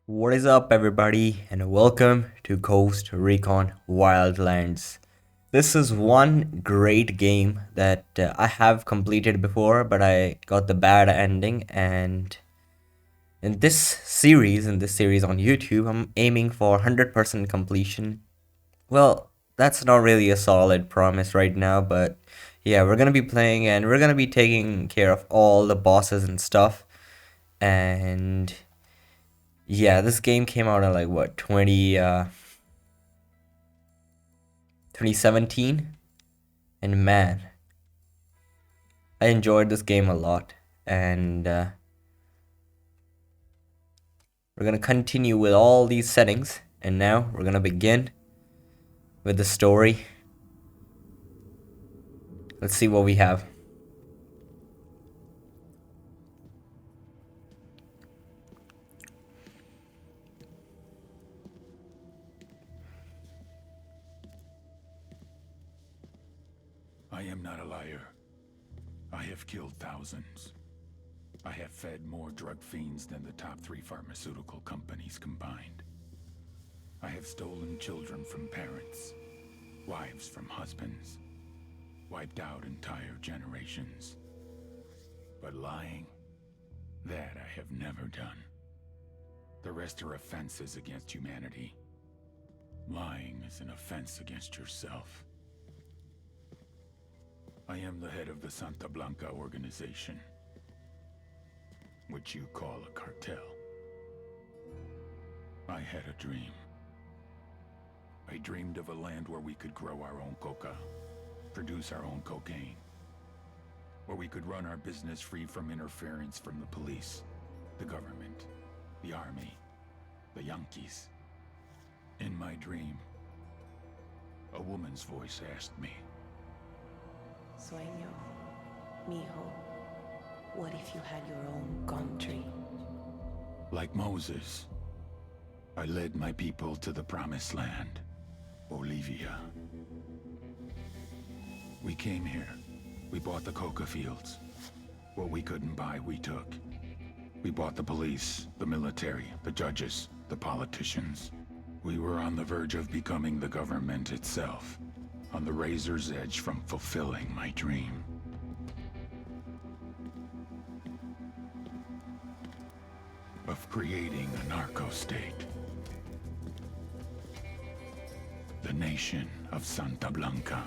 What is up, everybody, and welcome to Coast Recon Wildlands. This is one great game that I have completed before, but I got the bad ending. And in this series on YouTube, I'm aiming for 100% completion. Well, that's not really a solid promise right now, but yeah, we're gonna be playing and we're gonna be taking care of all the bosses and stuff. And yeah, this game came out in like what 2017, and man, I enjoyed this game a lot. And we're gonna continue with all these settings, and now we're gonna begin with the story. Let's see what we have. I am not a liar. I have killed thousands. I have fed more drug fiends than the top 3 pharmaceutical companies combined. I have stolen children from parents, wives from husbands, wiped out entire generations. But lying, that I have never done. The rest are offenses against humanity. Lying is an offense against yourself. I am the head of the Santa Blanca organization, which you call a cartel. I had a dream. I dreamed of a land where we could grow our own coca, produce our own cocaine, where we could run our business free from interference from the police, the government, the army, the Yankees. In my dream, a woman's voice asked me, Sueño, mijo, what if you had your own country? like Moses, I led my people to the promised land, Bolivia. We came here. We bought the coca fields. What we couldn't buy, we took. We bought the police, the military, the judges, the politicians. We were on the verge of becoming the government itself, on the razor's edge from fulfilling my dream. Of creating a narco-state. The nation of Santa Blanca.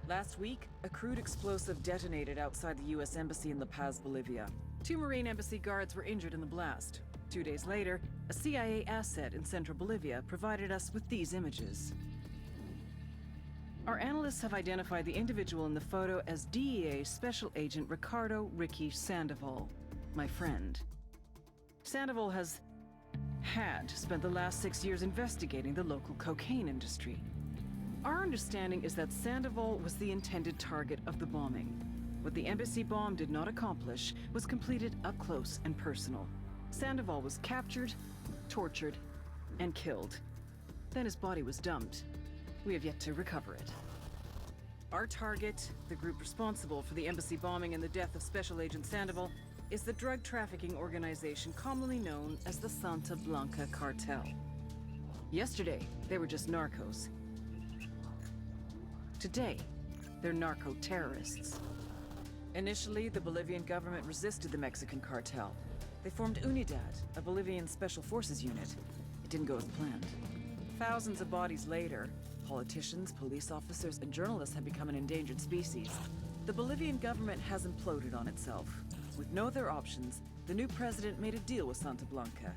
Last week, a crude explosive detonated outside the U.S. Embassy in La Paz, Bolivia. 2 Marine Embassy guards were injured in the blast. 2 days later, a CIA asset in central Bolivia provided us with these images. Our analysts have identified the individual in the photo as DEA Special Agent Ricardo Ricky Sandoval, my friend. Sandoval had spent the last 6 years investigating the local cocaine industry. Our understanding is that Sandoval was the intended target of the bombing. What the embassy bomb did not accomplish was completed up close and personal. Sandoval was captured, tortured, and killed. Then his body was dumped. We have yet to recover it. Our target, the group responsible for the embassy bombing and the death of Special Agent Sandoval, is the drug trafficking organization commonly known as the Santa Blanca cartel. Yesterday, they were just narcos. Today, they're narco-terrorists. Initially, the Bolivian government resisted the Mexican cartel. They formed UNIDAD, a Bolivian special forces unit. It didn't go as planned. Thousands of bodies later, politicians, police officers, and journalists have become an endangered species. The Bolivian government has imploded on itself. With no other options, the new president made a deal with Santa Blanca.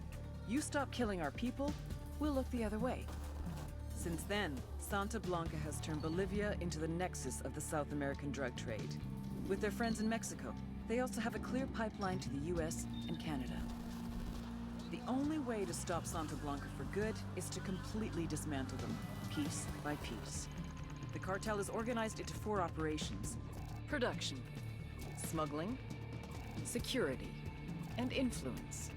You stop killing our people, we'll look the other way. Since then, Santa Blanca has turned Bolivia into the nexus of the South American drug trade. With their friends in Mexico, they also have a clear pipeline to the US and Canada. The only way to stop Santa Blanca for good is to completely dismantle them, piece by piece. The cartel is organized into 4 operations: production, smuggling, security, and influence.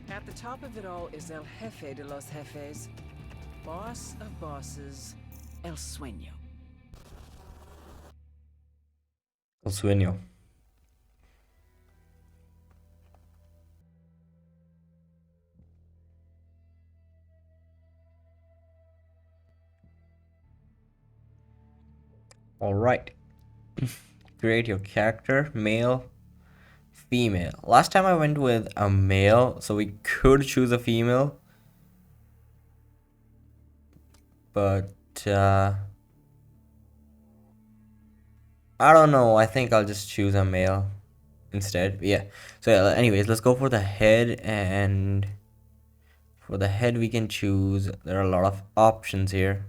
At the top of it all is El Jefe de los Jefes, boss of bosses, El Sueño. El Sueño. All right. Create your character, male, female. Last time I went with a male, so we could choose a female. But I don't know. I think I'll just choose a male instead. Yeah. So yeah, anyways, let's go for the head, and for the head we can choose. There are a lot of options here.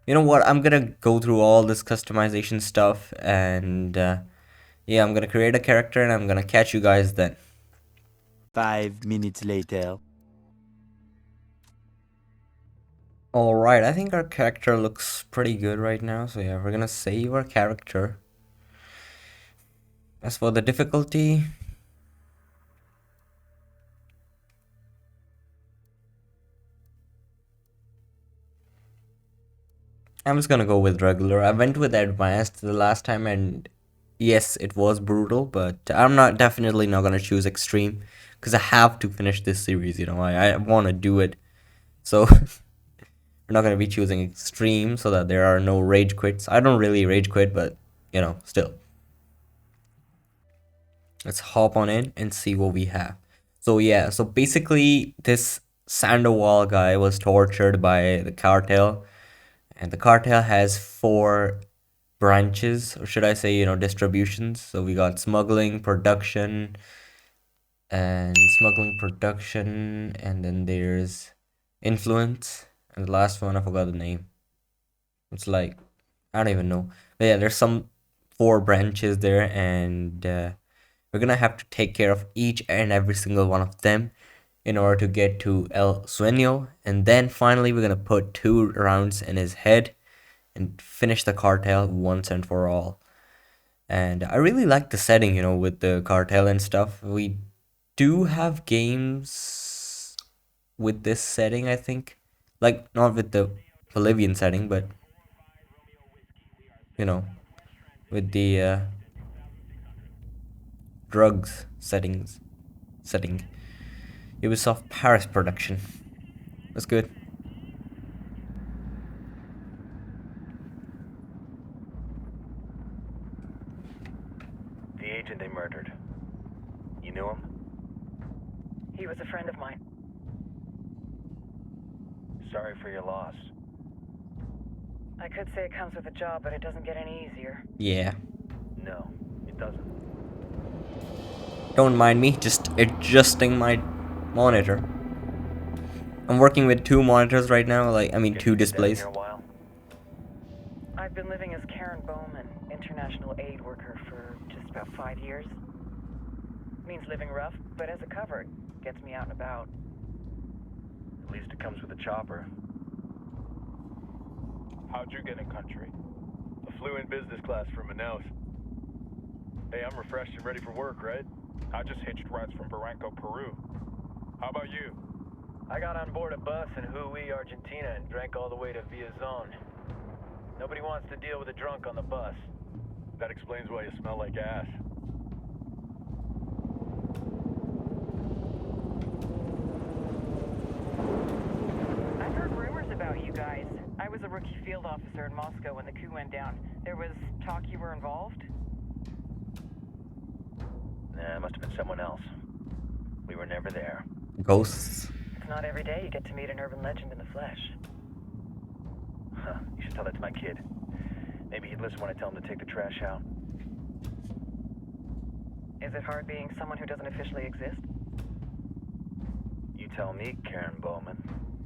You know what? I'm gonna go through all this customization stuff, and yeah, I'm gonna create a character, and I'm gonna catch you guys then. 5 minutes later. Alright, I think our character looks pretty good right now, so yeah, we're gonna save our character. As for the difficulty, I'm just gonna go with regular. I went with advanced the last time, and yes, it was brutal, but I'm not definitely not gonna choose extreme, because I have to finish this series, you know, I want to do it. So we're not gonna be choosing extreme so that there are no rage quits. I don't really rage quit, but you know, still. Let's hop on in and see what we have. So yeah, so basically this Sandoval guy was tortured by the cartel, and the cartel has 4 branches, or should I say, you know, distributions. So we got smuggling, production, and then there's influence, and the last one I forgot the name. It's like, I don't even know. But yeah, there's some 4 branches there, and we're gonna have to take care of each and every single one of them in order to get to El Sueño, and then finally we're gonna put 2 rounds in his head and finish the cartel once and for all. And I really like the setting, you know, with the cartel and stuff. We do have games with this setting, I think. Like, not with the Bolivian setting, but, you know, with the drugs setting. Ubisoft Paris production. That's good. The agent they murdered. You knew him? He was a friend of mine. Sorry for your loss. I could say it comes with a job, but it doesn't get any easier. Yeah. No, it doesn't. Don't mind me, just adjusting my monitor. I'm working with 2 monitors right now, like, I mean, 2 displays. Here a while? I've been living as Karen Bowman, international aid worker, for just about 5 years. Means living rough, but as a cover, gets me out and about. At least it comes with a chopper. How'd you get in country? I flew in business class from Manaus. Hey, I'm refreshed and ready for work, right? I just hitched rides from Barranco, Peru. How about you? I got on board a bus in Hui, Argentina, and drank all the way to Villazon. Nobody wants to deal with a drunk on the bus. That explains why you smell like ass. I've heard rumors about you guys. I was a rookie field officer in Moscow when the coup went down. There was talk you were involved? Nah, it must have been someone else. We were never there. Ghosts. It's not every day you get to meet an urban legend in the flesh. Huh, you should tell that to my kid. Maybe he'd listen when I tell him to take the trash out. Is it hard being someone who doesn't officially exist? You tell me, Karen Bowman,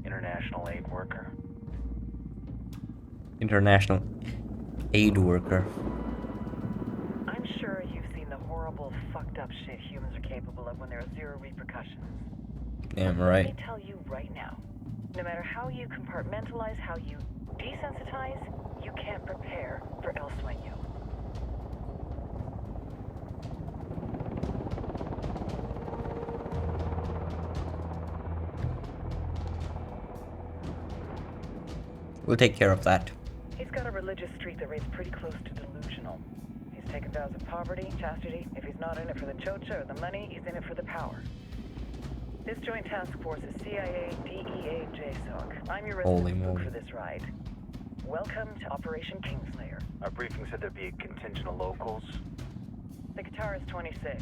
international aid worker. International aid worker. I'm sure you've seen the horrible, fucked up shit humans are capable of when there are 0 repercussions. Damn Let right. me tell you right now, no matter how you compartmentalize, how you desensitize, you can't prepare for El Sueño. We'll take care of that. He's got a religious streak that rates pretty close to delusional. He's taken vows of poverty, chastity. If he's not in it for the chocha or the money, he's in it for the power. This joint task force is CIA, DEA, JSOC. I'm your Holy resident spook moly. for this ride. Welcome to Operation Kingslayer. Our briefing said there'd be a contingent of locals. The Qatar is 26.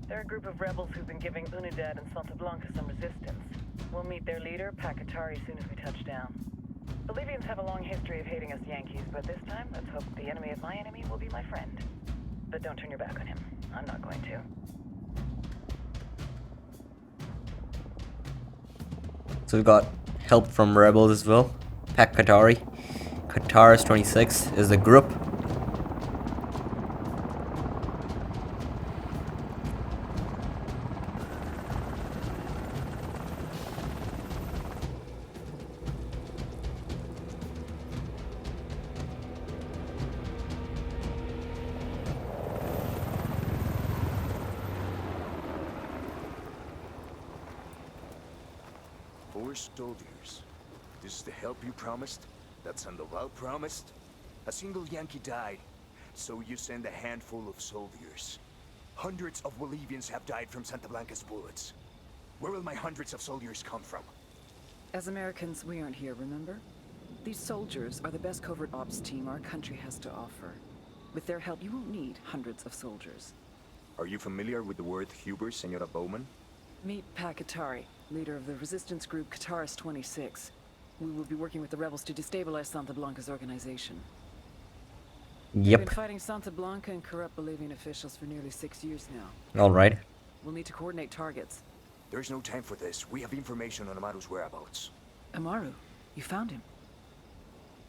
They're a group of rebels who've been giving Unidad and Santa Blanca some resistance. We'll meet their leader, Pakatari, as soon as we touch down. Bolivians have a long history of hating us Yankees, but this time, let's hope the enemy of my enemy will be my friend. But don't turn your back on him. I'm not going to. So we got help from rebels as well. Pak Qatari. Qatar's 26 is the group. Four soldiers. This is the help you promised? That Sandoval promised? A single Yankee died, so you send a handful of soldiers. Hundreds of Bolivians have died from Santa Blanca's bullets. Where will my hundreds of soldiers come from? As Americans, we aren't here, remember? These soldiers are the best covert ops team our country has to offer. With their help, you won't need hundreds of soldiers. Are you familiar with the word Huber, Senora Bowman? Meet Pakatari, leader of the resistance group Qatar's 26. We will be working with the rebels to destabilize Santa Blanca's organization. We've Yep. been fighting Santa Blanca and corrupt Bolivian officials for nearly 6 years now. Alright. We'll need to coordinate targets. There's no time for this. We have information on Amaru's whereabouts. Amaru, you found him.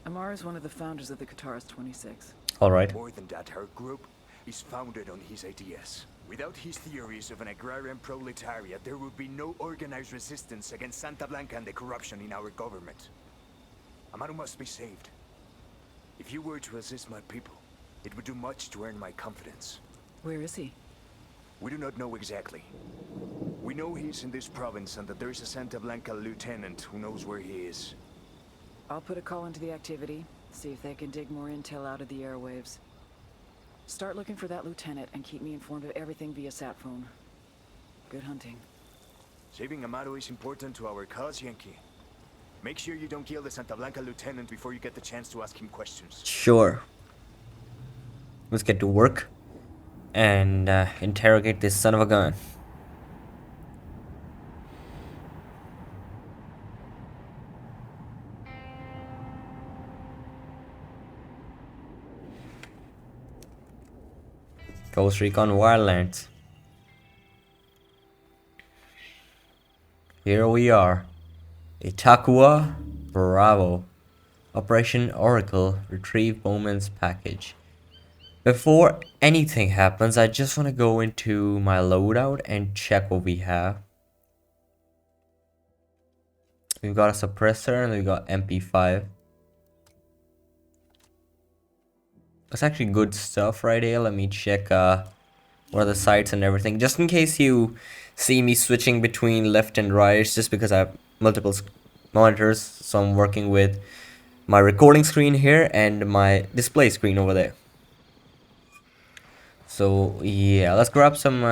Amaru is one of the founders of the Qatar's 26. Alright. More than that, her group is founded on his ideas. Without his theories of an agrarian proletariat, there would be no organized resistance against Santa Blanca and the corruption in our government. Amaru must be saved. If you were to assist my people, it would do much to earn my confidence. Where is he? We do not know exactly. We know he's in this province and that there is a Santa Blanca lieutenant who knows where he is. I'll put a call into the activity, see if they can dig more intel out of the airwaves. Start looking for that lieutenant and keep me informed of everything via sat phone. Good hunting. Saving Amaru is important to our cause, Yankee. Make sure you don't kill the Santa Blanca lieutenant before you get the chance to ask him questions. Sure. Let's get to work and interrogate this son of a gun. Ghost Recon Wildlands. Here we are. Itakua, Bravo. Operation Oracle. Retrieve Bowman's package. Before anything happens, I just want to go into my loadout and check what we have. We've got a suppressor and we've got MP5. That's actually good stuff right here. Let me check what are the sights and everything. Just in case you see me switching between left and right, it's just because I have multiple monitors. So I'm working with my recording screen here and my display screen over there. So yeah, let's grab some,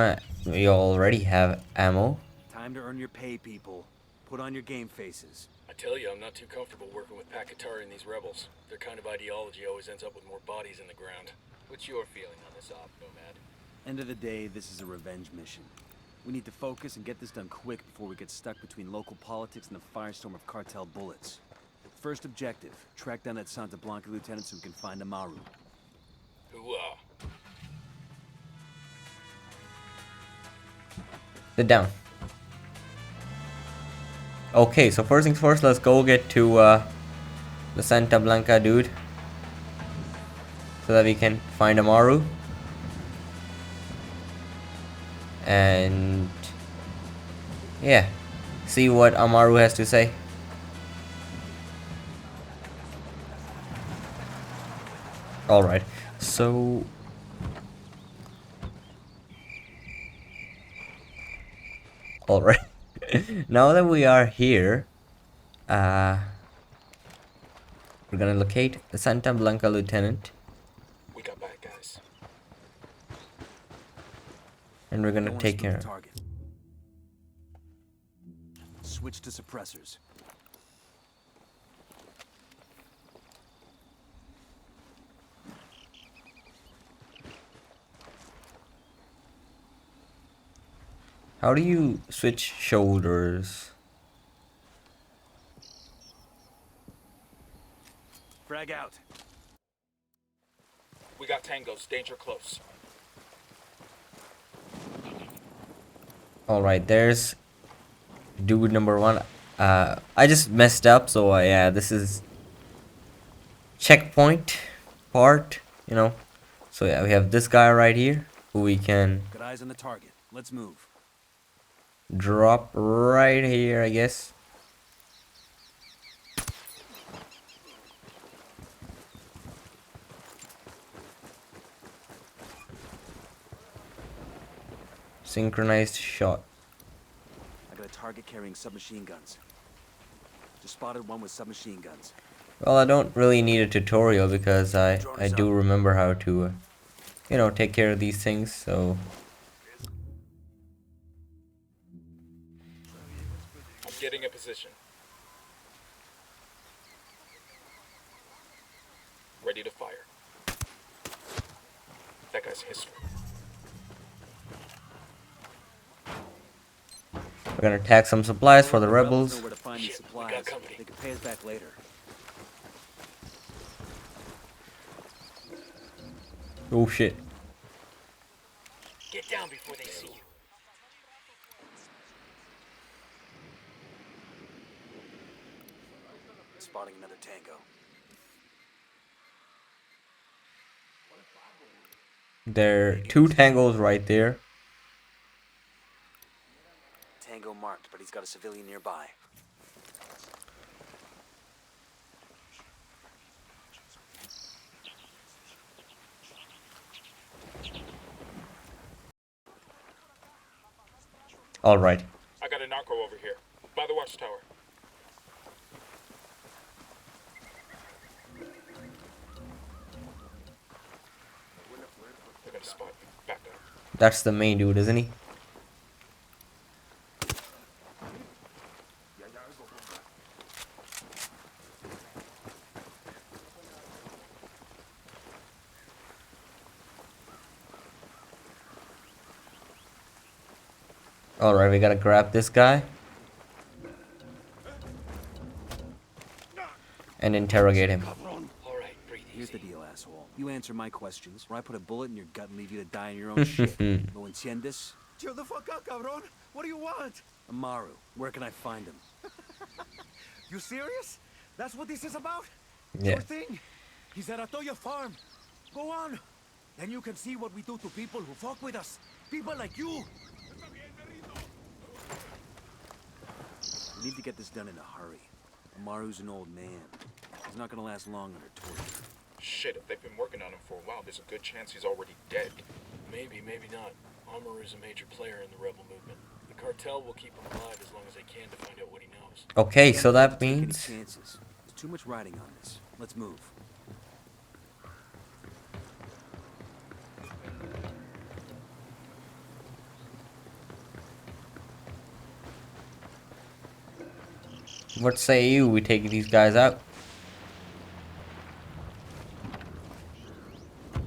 we already have ammo. Time to earn your pay, people. Put on your game faces. I tell you, I'm not too comfortable working with Pakatari and these rebels. Their kind of ideology always ends up with more bodies in the ground. What's your feeling on this op, Nomad? End of the day, this is a revenge mission. We need to focus and get this done quick before we get stuck between local politics and the firestorm of cartel bullets. First objective, track down that Santa Blanca lieutenant so we can find Amaru. Hooah. Sit down. Okay, so first things first, let's go get to the Santa Blanca dude so that we can find Amaru. And yeah, see what Amaru has to say. Alright, so alright. Now that we are here, We're gonna locate the Santa Blanca lieutenant. We got bad guys. And we're gonna Don't wanna take spook the care. target. Switch to suppressors. How do you switch shoulders? Frag out. We got tangos. Danger close. Alright, there's dude number one. I just messed up, so yeah, this is checkpoint part, you know. So yeah, we have this guy right here who we can Got eyes on the target. Let's move. drop right here, I guess. Synchronized shot. I got a target carrying submachine guns. Just spotted one with submachine guns. Well, I don't really need a tutorial because I do remember how to, you know, take care of these things. So I'm getting a position. Ready to fire. That guy's history. we're gonna tag some supplies for the Know rebels. where to find these Shit, we supplies. got company. They can pay us back later. Oh shit. Get down before they see you. Spotting another tango. There are two tangos right there. Tango marked, but he's got a civilian nearby. All right. I got a narco over here. By the watchtower. They're gonna spot you. Back up. That's the main dude, isn't he? Alright, we gotta grab this guy and interrogate him. Alright, breathe Here's the easy. deal, asshole. You answer my questions, or I put a bullet in your gut and leave you to die in your own shit. ¿Lo entiendes? Chill the fuck out, cabron. What do you want? Amaru, where can I find him? You serious? That's what this is about? Yeah. Your thing? He's at Atoya farm. Go on. Then you can see what we do to people who fuck with us. People like you. We need to get this done in a hurry. Amaru's an old man. He's not gonna last long under torture. Shit, if they've been working on him for a while, there's a good chance he's already dead. Maybe, maybe not. Amaru's a major player in the rebel movement. The cartel will keep him alive as long as they can to find out what he knows. Okay, so that Take any means chances. There's too much riding on this. Let's move. what say you? We take these guys out.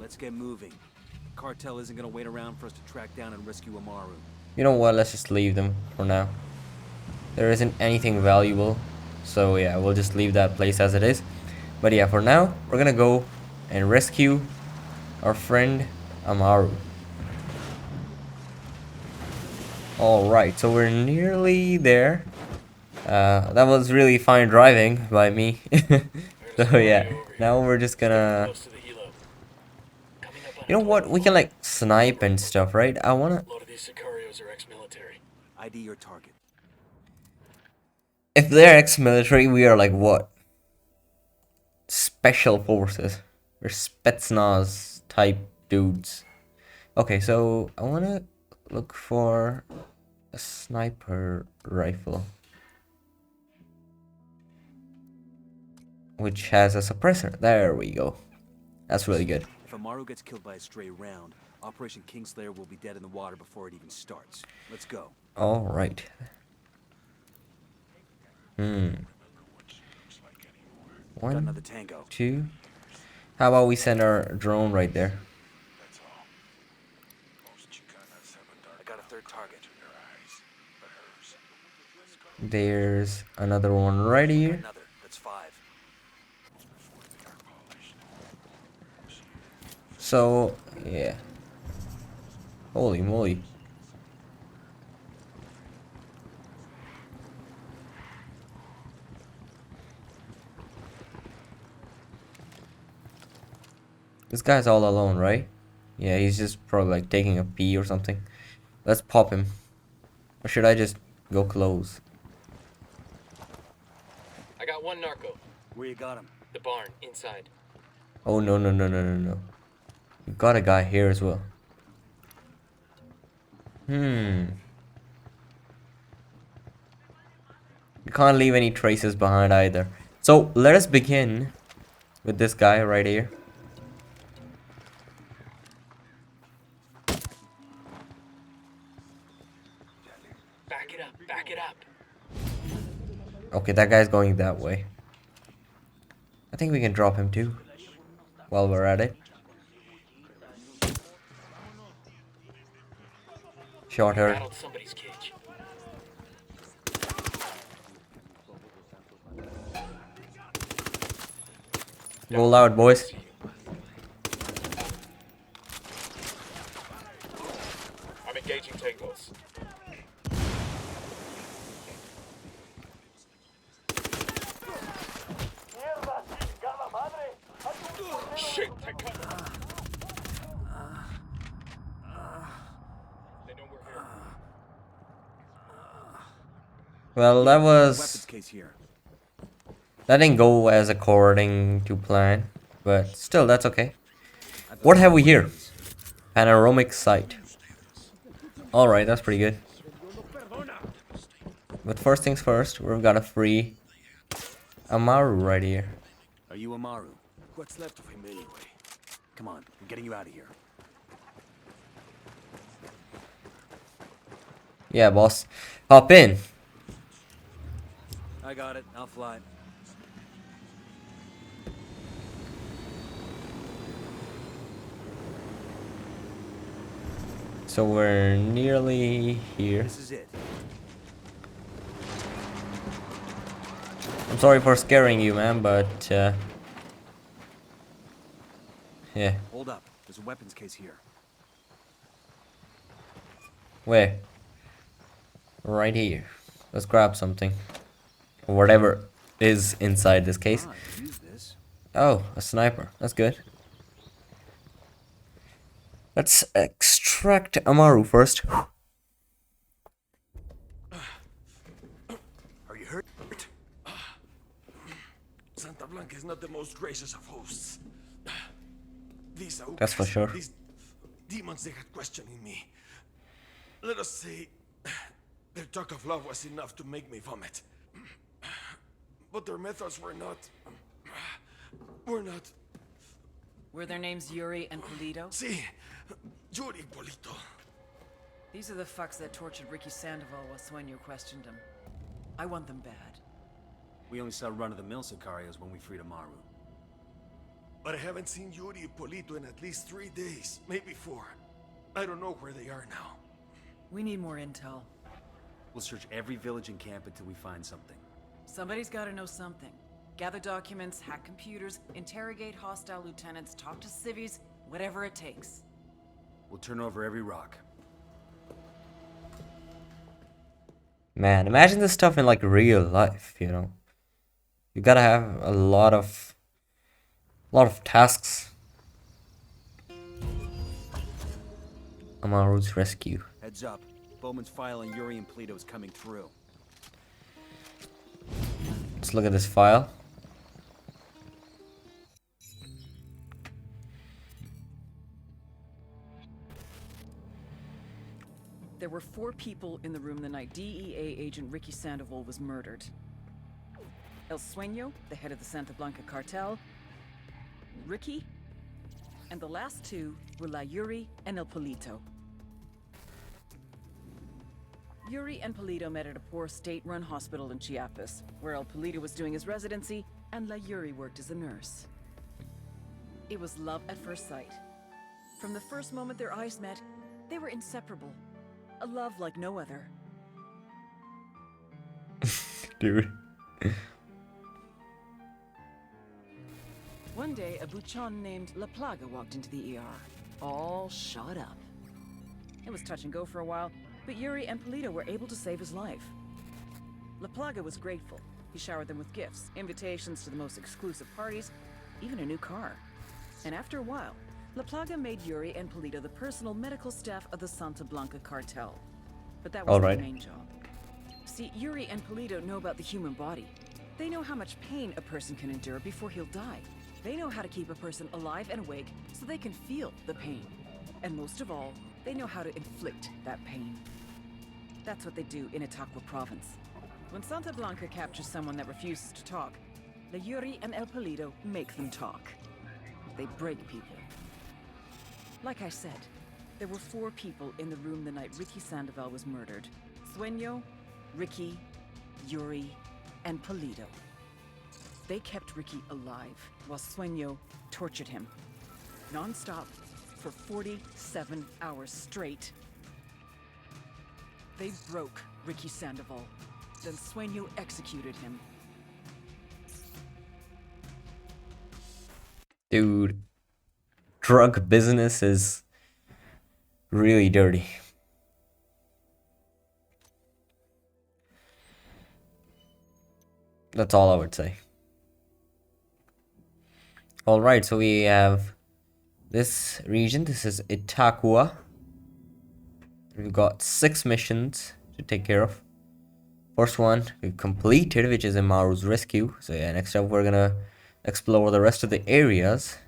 Let's get moving. Cartel isn't gonna wait around for us to track down and rescue Amaru. You know what? Let's just leave them for now. There isn't anything valuable, so yeah, we'll just leave that place as it is. But yeah, for now, we're gonna go and rescue our friend Amaru. Alright, so we're nearly there. That was really fine driving by me. So yeah, now we're just gonna... Close to the helo. Coming up on You know what? We can like snipe and stuff, right? I wanna... A lot of these Sicarios are ex-military. ID your target. If they're ex-military, we are like what? Special forces. We're Spetsnaz type dudes. Okay, so I wanna look for a sniper rifle. which has a suppressor. There we go. That's really good. If Amaru gets killed by a stray round, Operation Kingslayer will be dead in the water before it even starts. Let's go. All right. Got One, another tango. two. How about we send our drone right there? I got a third target. There's another one right here. Another. That's 5. So, yeah. Holy moly. This guy's all alone, right? Yeah, he's just probably like taking a pee or something. Let's pop him. Or should I just go close? I got one narco. Where you got him? The barn, inside. Oh, no, no, no, no, no, no. We've got a guy here as well. You can't leave any traces behind either. So, let us begin with this guy right here. Back it up, back it up. Okay, that guy's going that way. I think we can drop him too, while we're at it. Shot her. Rattled somebody's cage. Roll out, boys. I'm engaging tangos. Shit, I cut. They know we're here. Well, that Weapons was... case here. That didn't go as according to plan, but still, that's okay. What have we here? Panoramic sight. Alright, that's pretty good. But first things first, we've got a free Amaru right here. Are you Amaru? What's left of him anyway? Come on, I'm getting you out of here. Yeah, boss. Hop in. I got it. I'll fly. So we're nearly here. This is it. I'm sorry for scaring you, man, but yeah. Hold up. There's a weapons case here. Where? Right here. Let's grab something. Or whatever is inside this case. Ah, I can use this. Oh, a sniper. That's good. Let's extract Amaru first. Are you hurt? Santa Blanca is not the most gracious of hosts. These That's for sure. These demons they had questioning me. Let us say their talk of love was enough to make me vomit. But their methods were not. Were their names Yuri and Polito? See, Yuri Polito. These are the fucks that tortured Ricky Sandoval while Sueño questioned him. I want them bad. We only saw run-of-the-mill Sicarios when we freed Amaru. But I haven't seen Yuri and Polito in at least 3 days, maybe 4. I don't know where they are now. We need more intel. We'll search every village and camp until we find something. Somebody's gotta know something. Gather documents, hack computers, interrogate hostile lieutenants, talk to civvies, whatever it takes. We'll turn over every rock. Man, imagine this stuff in like real life, you know. You gotta have a lot of tasks. Amaru's rescue. Heads up. Bowman's file on Yuri and Polito is coming through. Let's look at this file. There were 4 people in the room the night DEA agent Ricky Sandoval was murdered. El Sueño, the head of the Santa Blanca cartel, Ricky, and the last two were La Yuri and El Polito. Yuri and Polito met at a poor state-run hospital in Chiapas, where El Polito was doing his residency and La Yuri worked as a nurse. It was love at first sight. From the first moment their eyes met, they were inseparable. A love like no other. Dude. One day, a buchon named La Plaga walked into the ER, all shot up. It was touch and go for a while, but Yuri and Polito were able to save his life. La Plaga was grateful. He showered them with gifts, invitations to the most exclusive parties, even a new car. And after a while, La Plaga made Yuri and Polito the personal medical staff of the Santa Blanca cartel. But that wasn't the main job. See, Yuri and Polito know about the human body. They know how much pain a person can endure before he'll die. They know how to keep a person alive and awake so they can feel the pain. And most of all, they know how to inflict that pain. That's what they do in Itaqua province. When Santa Blanca captures someone that refuses to talk, the Yuri and El Polito make them talk. They break people. Like I said, there were 4 people in the room the night Ricky Sandoval was murdered. Sueño, Ricky, Yuri, and Polito. They kept Ricky alive while Sueño tortured him. Non-stop for 47 hours straight. They broke Ricky Sandoval. Then Sueño executed him. Dude, drug business is really dirty. That's all I would say. Alright, so we have this region. This is Itaqua. We've got 6 missions to take care of. First one we've completed, which is Imaru's rescue. So yeah, next up we're gonna explore the rest of the areas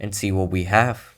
and see what we have.